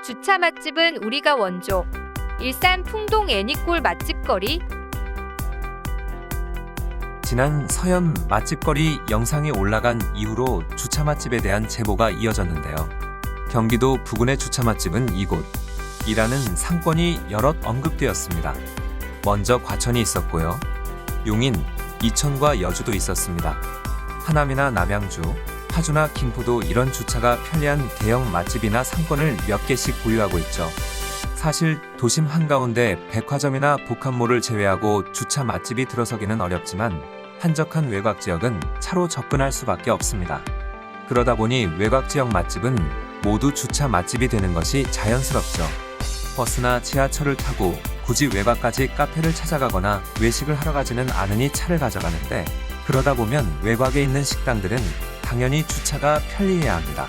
주차 맛집은 우리가 원조. 일산 풍동 애니골 맛집거리. 지난 서현 맛집거리 영상이 올라간 이후로 주차 맛집에 대한 제보가 이어졌는데요. 경기도 부근의 주차 맛집은 이곳이라는 상권이 여럿 언급되었습니다. 먼저 과천이 있었고요. 용인, 이천과 여주도 있었습니다. 하남이나 남양주, 파주나 김포도 이런 주차가 편리한 대형 맛집이나 상권을 몇 개씩 보유하고 있죠. 사실 도심 한가운데 백화점이나 복합몰을 제외하고 주차 맛집이 들어서기는 어렵지만 한적한 외곽 지역은 차로 접근할 수밖에 없습니다. 그러다 보니 외곽 지역 맛집은 모두 주차 맛집이 되는 것이 자연스럽죠. 버스나 지하철을 타고 굳이 외곽까지 카페를 찾아가거나 외식을 하러 가지는 않으니 차를 가져가는데, 그러다 보면 외곽에 있는 식당들은 당연히 주차가 편리해야 합니다.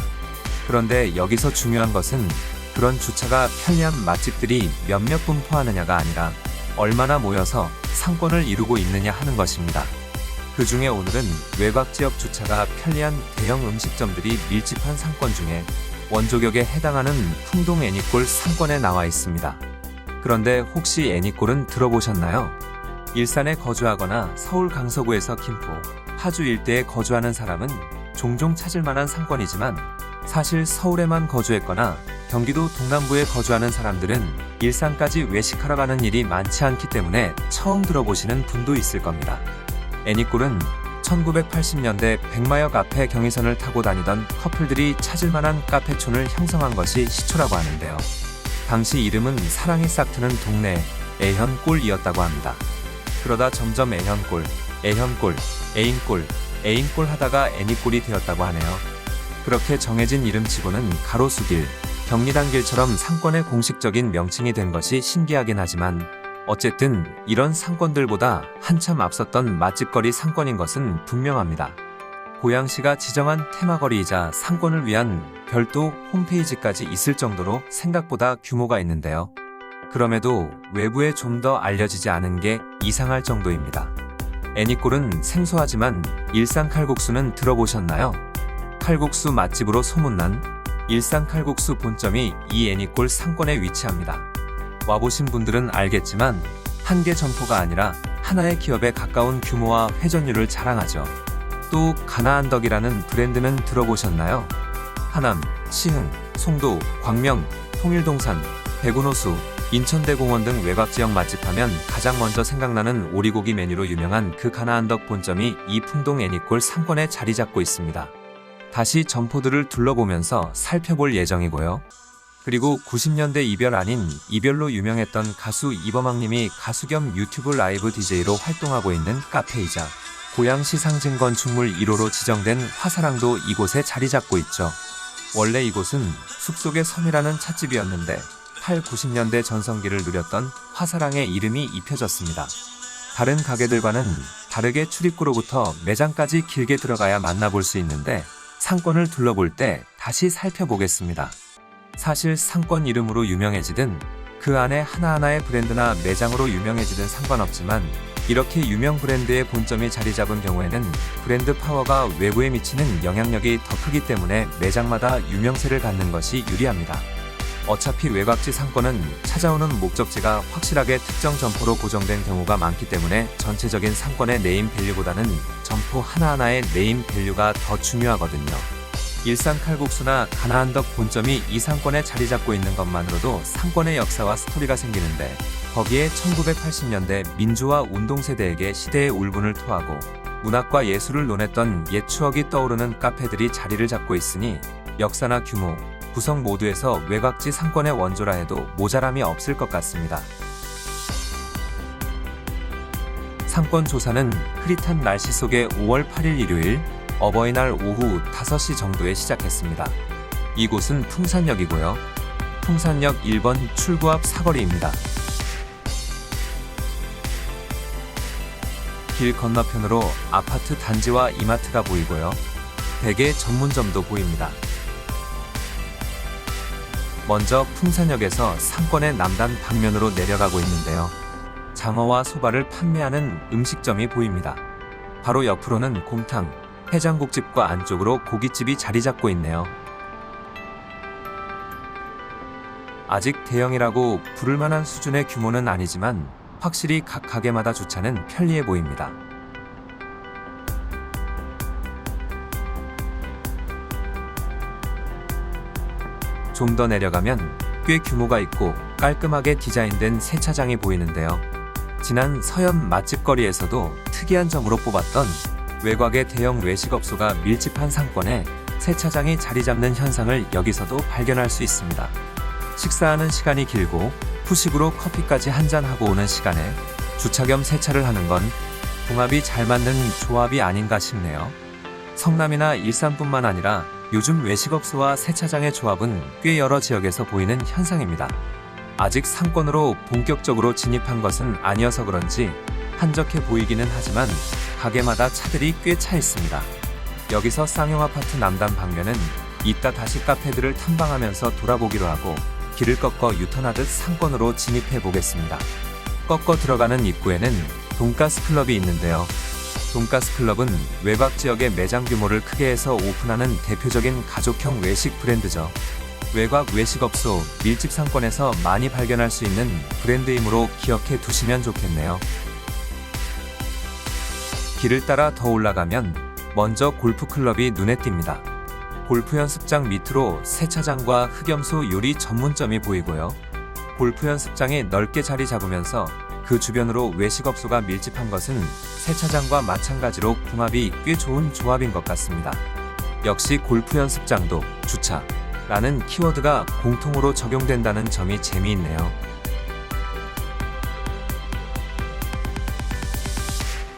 그런데 여기서 중요한 것은 그런 주차가 편리한 맛집들이 몇몇 분포하느냐가 아니라 얼마나 모여서 상권을 이루고 있느냐 하는 것입니다. 그 중에 오늘은 외곽 지역 주차가 편리한 대형 음식점들이 밀집한 상권 중에 원조격에 해당하는 풍동 애니골 상권에 나와 있습니다. 그런데 혹시 애니골은 들어보셨나요? 일산에 거주하거나 서울 강서구에서 김포, 파주 일대에 거주하는 사람은 종종 찾을 만한 상권이지만 사실 서울에만 거주했거나 경기도 동남부에 거주하는 사람들은 일산까지 외식하러 가는 일이 많지 않기 때문에 처음 들어보시는 분도 있을 겁니다. 애니골은 1980년대 백마역 앞에 경의선을 타고 다니던 커플들이 찾을 만한 카페촌을 형성한 것이 시초라고 하는데요. 당시 이름은 사랑이 싹 트는 동네 애현골이었다고 합니다. 그러다 점점 애현골, 애인골 하다가 애니골이 되었다고 하네요. 그렇게 정해진 이름치고는 가로수길, 경리단길처럼 상권의 공식적인 명칭이 된 것이 신기하긴 하지만 어쨌든 이런 상권들보다 한참 앞섰던 맛집거리 상권인 것은 분명합니다. 고양시가 지정한 테마거리이자 상권을 위한 별도 홈페이지까지 있을 정도로 생각보다 규모가 있는데요. 그럼에도 외부에 좀 더 알려지지 않은 게 이상할 정도입니다. 애니골은 생소하지만 일산 칼국수는 들어보셨나요? 칼국수 맛집으로 소문난 일산 칼국수 본점이 이 애니골 상권에 위치합니다. 와보신 분들은 알겠지만 한 개 점포가 아니라 하나의 기업에 가까운 규모와 회전율을 자랑하죠. 또 가나안덕이라는 브랜드는 들어보셨나요? 하남, 시흥, 송도, 광명, 통일동산, 대구노수, 인천대공원 등 외곽지역 맛집하면 가장 먼저 생각나는 오리고기 메뉴로 유명한 그 가나안덕 본점이 이 풍동 애니골 상권에 자리 잡고 있습니다. 다시 점포들을 둘러보면서 살펴볼 예정이고요. 그리고 90년대 이별 아닌 이별로 유명했던 가수 이범학님이 가수 겸 유튜브 라이브 DJ로 활동하고 있는 카페이자 고양시 상징 건축물 1호로 지정된 화사랑도 이곳에 자리 잡고 있죠. 원래 이곳은 숲속의 섬이라는 찻집이었는데 8, 90년대 전성기를 누렸던 화사랑의 이름이 입혀졌습니다. 다른 가게들과는 다르게 출입구로부터 매장까지 길게 들어가야 만나볼 수 있는데 상권을 둘러볼 때 다시 살펴보겠습니다. 사실 상권 이름으로 유명해지든 그 안에 하나하나의 브랜드나 매장으로 유명해지든 상관없지만 이렇게 유명 브랜드의 본점이 자리 잡은 경우에는 브랜드 파워가 외부에 미치는 영향력이 더 크기 때문에 매장마다 유명세를 갖는 것이 유리합니다. 어차피 외곽지 상권은 찾아오는 목적지가 확실하게 특정 점포로 고정된 경우가 많기 때문에 전체적인 상권의 네임 밸류보다는 점포 하나하나의 네임 밸류가 더 중요하거든요. 일산 칼국수나 가나안덕 본점이 이 상권에 자리 잡고 있는 것만으로도 상권의 역사와 스토리가 생기는데, 거기에 1980년대 민주화 운동세대에게 시대의 울분을 토하고 문학과 예술을 논했던 옛 추억이 떠오르는 카페들이 자리를 잡고 있으니 역사나 규모, 구성 모두에서 외곽지 상권의 원조라 해도 모자람이 없을 것 같습니다. 상권 조사는 흐릿한 날씨 속에 5월 8일 일요일 어버이날 오후 5시 정도에 시작했습니다. 이곳은 풍산역이고요. 풍산역 1번 출구 앞 사거리입니다. 길 건너편으로 아파트 단지와 이마트가 보이고요. 베개 전문점도 보입니다. 먼저 풍산역에서 상권의 남단 방면으로 내려가고 있는데요. 장어와 소바를 판매하는 음식점이 보입니다. 바로 옆으로는 곰탕, 해장국집과 안쪽으로 고깃집이 자리 잡고 있네요. 아직 대형이라고 부를 만한 수준의 규모는 아니지만 확실히 각 가게마다 주차는 편리해 보입니다. 좀 더 내려가면 꽤 규모가 있고 깔끔하게 디자인된 세차장이 보이는데요. 지난 서현 맛집 거리에서도 특이한 점으로 뽑았던 외곽의 대형 외식업소가 밀집한 상권에 세차장이 자리 잡는 현상을 여기서도 발견할 수 있습니다. 식사하는 시간이 길고 후식으로 커피까지 한잔하고 오는 시간에 주차 겸 세차를 하는 건 궁합이 잘 맞는 조합이 아닌가 싶네요. 성남이나 일산뿐만 아니라 요즘 외식업소와 세차장의 조합은 꽤 여러 지역에서 보이는 현상입니다. 아직 상권으로 본격적으로 진입한 것은 아니어서 그런지 한적해 보이기는 하지만 가게마다 차들이 꽤 차 있습니다. 여기서 쌍용 아파트 남단 방면은 이따 다시 카페들을 탐방하면서 돌아보기로 하고 길을 꺾어 유턴하듯 상권으로 진입해 보겠습니다. 꺾어 들어가는 입구에는 돈가스 클럽이 있는데요. 돈가스 클럽은 외곽 지역의 매장 규모를 크게 해서 오픈하는 대표적인 가족형 외식 브랜드죠. 외곽 외식업소 밀집 상권에서 많이 발견할 수 있는 브랜드이므로 기억해 두시면 좋겠네요. 길을 따라 더 올라가면 먼저 골프클럽이 눈에 띕니다. 골프 연습장 밑으로 세차장과 흑염소 요리 전문점이 보이고요. 골프 연습장이 넓게 자리 잡으면서 그 주변으로 외식업소가 밀집한 것은 세차장과 마찬가지로 궁합이 꽤 좋은 조합인 것 같습니다. 역시 골프 연습장도 주차라는 키워드가 공통으로 적용된다는 점이 재미있네요.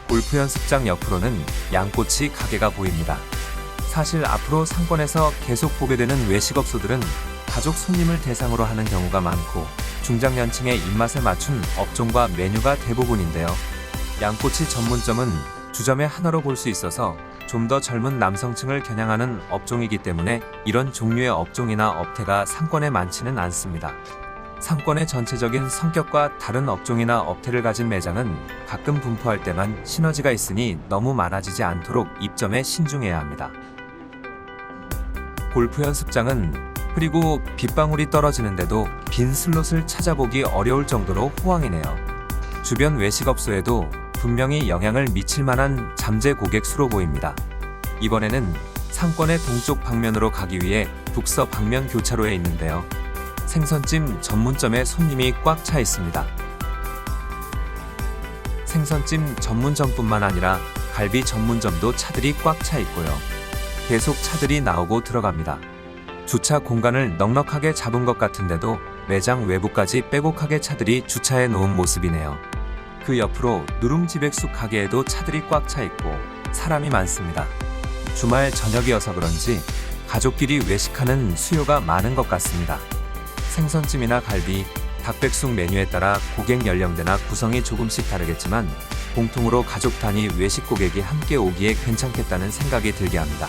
골프 연습장 옆으로는 양꼬치 가게가 보입니다. 사실 앞으로 상권에서 계속 보게 되는 외식업소들은 가족 손님을 대상으로 하는 경우가 많고 중장년층의 입맛에 맞춘 업종과 메뉴가 대부분인데요. 양꼬치 전문점은 주점의 하나로 볼 수 있어서 좀 더 젊은 남성층을 겨냥하는 업종이기 때문에 이런 종류의 업종이나 업태가 상권에 많지는 않습니다. 상권의 전체적인 성격과 다른 업종이나 업태를 가진 매장은 가끔 분포할 때만 시너지가 있으니 너무 많아지지 않도록 입점에 신중해야 합니다. 골프 연습장은 그리고 빗방울이 떨어지는데도 빈 슬롯을 찾아보기 어려울 정도로 호황이네요. 주변 외식업소에도 분명히 영향을 미칠 만한 잠재 고객 수로 보입니다. 이번에는 상권의 동쪽 방면으로 가기 위해 북서 방면 교차로에 있는데요. 생선찜 전문점에 손님이 꽉 차 있습니다. 생선찜 전문점뿐만 아니라 갈비 전문점도 차들이 꽉 차 있고요. 계속 차들이 나오고 들어갑니다. 주차 공간을 넉넉하게 잡은 것 같은데도 매장 외부까지 빼곡하게 차들이 주차해 놓은 모습이네요. 그 옆으로 누룽지백숙 가게에도 차들이 꽉 차 있고 사람이 많습니다. 주말 저녁이어서 그런지 가족끼리 외식하는 수요가 많은 것 같습니다. 생선찜이나 갈비, 닭백숙 메뉴에 따라 고객 연령대나 구성이 조금씩 다르겠지만 공통으로 가족 단위 외식 고객이 함께 오기에 괜찮겠다는 생각이 들게 합니다.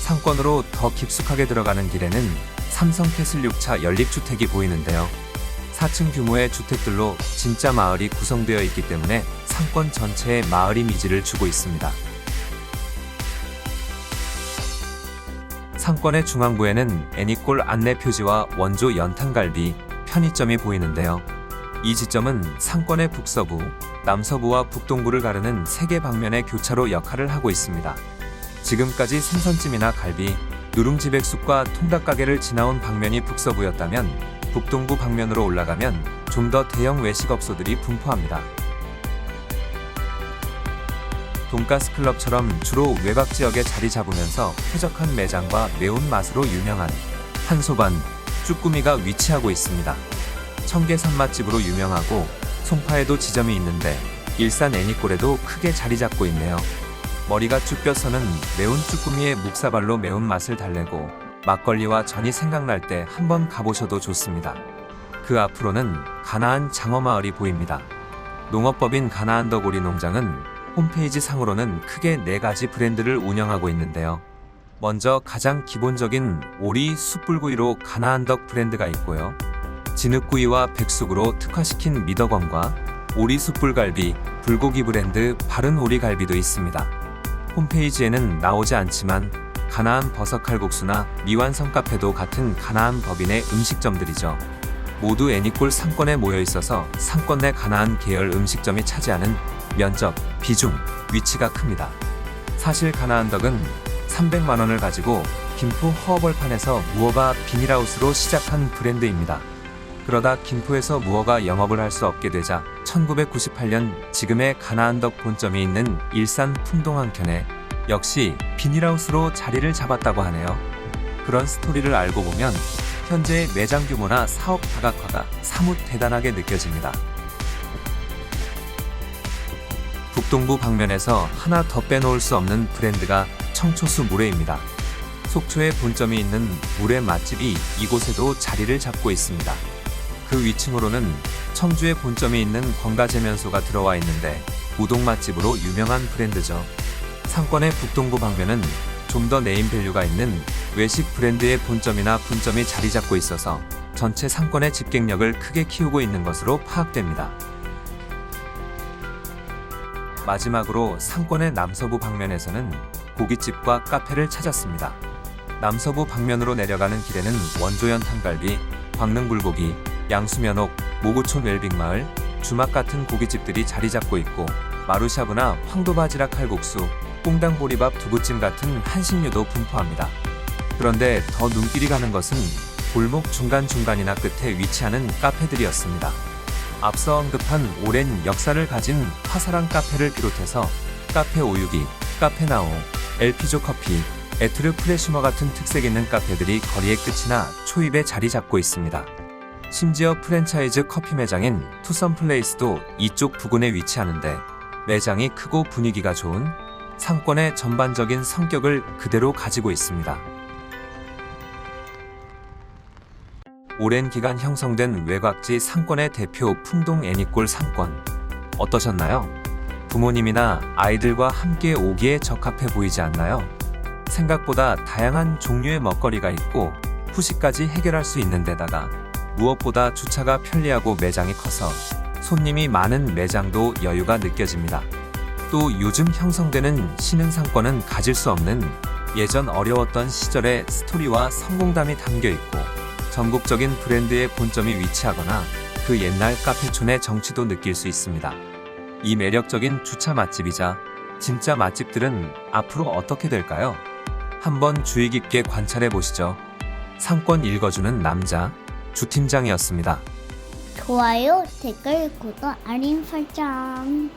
상권으로 더 깊숙하게 들어가는 길에는 삼성캐슬 6차 연립주택이 보이는데요. 4층 규모의 주택들로 진짜 마을이 구성되어 있기 때문에 상권 전체에 마을 이미지를 주고 있습니다. 상권의 중앙부에는 애니골 안내 표지와 원조 연탄갈비, 편의점이 보이는데요. 이 지점은 상권의 북서부, 남서부와 북동부를 가르는 3개 방면의 교차로 역할을 하고 있습니다. 지금까지 생선찜이나 갈비, 누룽지백숙과 통닭가게를 지나온 방면이 북서부였다면 북동부 방면으로 올라가면 좀 더 대형 외식업소들이 분포합니다. 돈가스 클럽처럼 주로 외곽 지역에 자리 잡으면서 쾌적한 매장과 매운맛으로 유명한 한소반, 쭈꾸미가 위치하고 있습니다. 청계산 맛집으로 유명하고 송파에도 지점이 있는데 일산 애니골에도 크게 자리 잡고 있네요. 머리가 쭉 뼈서는 매운 쭈꾸미의 묵사발로 매운맛을 달래고 막걸리와 전이 생각날 때 한번 가보셔도 좋습니다. 그 앞으로는 가나안 장어마을이 보입니다. 농업법인 가나안 더고리 농장은 홈페이지 상으로는 크게 4가지 브랜드를 운영하고 있는데요. 먼저 가장 기본적인 오리 숯불구이로 가나안덕 브랜드가 있고요. 진흙구이와 백숙으로 특화시킨 미더검과 오리 숯불갈비, 불고기 브랜드 바른 오리갈비도 있습니다. 홈페이지에는 나오지 않지만 가나안 버섯 칼국수나 미완성 카페도 같은 가나안 법인의 음식점들이죠. 모두 애니콜 상권에 모여 있어서 상권 내 가나안 계열 음식점이 차지하는 면적, 비중, 위치가 큽니다. 사실 가나안덕은 300만 원을 가지고 김포 허허벌판에서 무허가 비닐하우스로 시작한 브랜드입니다. 그러다 김포에서 무허가 영업을 할 수 없게 되자 1998년 지금의 가나안덕 본점이 있는 일산 풍동 한켠에 역시 비닐하우스로 자리를 잡았다고 하네요. 그런 스토리를 알고 보면 현재의 매장 규모나 사업 다각화가 사뭇 대단하게 느껴집니다. 북동부 방면에서 하나 더 빼놓을 수 없는 브랜드가 청초수 물회입니다. 속초에 본점이 있는 물회 맛집이 이곳에도 자리를 잡고 있습니다. 그 위층으로는 청주에 본점이 있는 권가재면소가 들어와 있는데 우동 맛집으로 유명한 브랜드죠. 상권의 북동부 방면은 좀 더 네임밸류가 있는 외식 브랜드의 본점이나 분점이 자리 잡고 있어서 전체 상권의 집객력을 크게 키우고 있는 것으로 파악됩니다. 마지막으로 상권의 남서부 방면에서는 고깃집과 카페를 찾았습니다. 남서부 방면으로 내려가는 길에는 원조연 탕갈비, 광릉불고기, 양수면옥, 모구촌 웰빙마을, 주막 같은 고깃집들이 자리 잡고 있고 마루샤브나 황도바지락 칼국수, 꽁당보리밥 두부찜 같은 한식류도 분포합니다. 그런데 더 눈길이 가는 것은 골목 중간중간이나 끝에 위치하는 카페들이었습니다. 앞서 언급한 오랜 역사를 가진 화사랑 카페를 비롯해서 카페 오유기, 카페 나오, 엘피조 커피, 에트르 프레시머 같은 특색 있는 카페들이 거리의 끝이나 초입에 자리 잡고 있습니다. 심지어 프랜차이즈 커피 매장인 투썸플레이스도 이쪽 부근에 위치하는데 매장이 크고 분위기가 좋은 상권의 전반적인 성격을 그대로 가지고 있습니다. 오랜 기간 형성된 외곽지 상권의 대표 풍동 애니꼴 상권. 어떠셨나요? 부모님이나 아이들과 함께 오기에 적합해 보이지 않나요? 생각보다 다양한 종류의 먹거리가 있고 후식까지 해결할 수 있는 데다가 무엇보다 주차가 편리하고 매장이 커서 손님이 많은 매장도 여유가 느껴집니다. 또 요즘 형성되는 신흥 상권은 가질 수 없는 예전 어려웠던 시절의 스토리와 성공담이 담겨 있고 전국적인 브랜드의 본점이 위치하거나 그 옛날 카페촌의 정취도 느낄 수 있습니다. 이 매력적인 주차 맛집이자 진짜 맛집들은 앞으로 어떻게 될까요? 한번 주의 깊게 관찰해 보시죠. 상권 읽어주는 남자 주팀장이었습니다. 좋아요, 댓글, 구독, 알림 설정.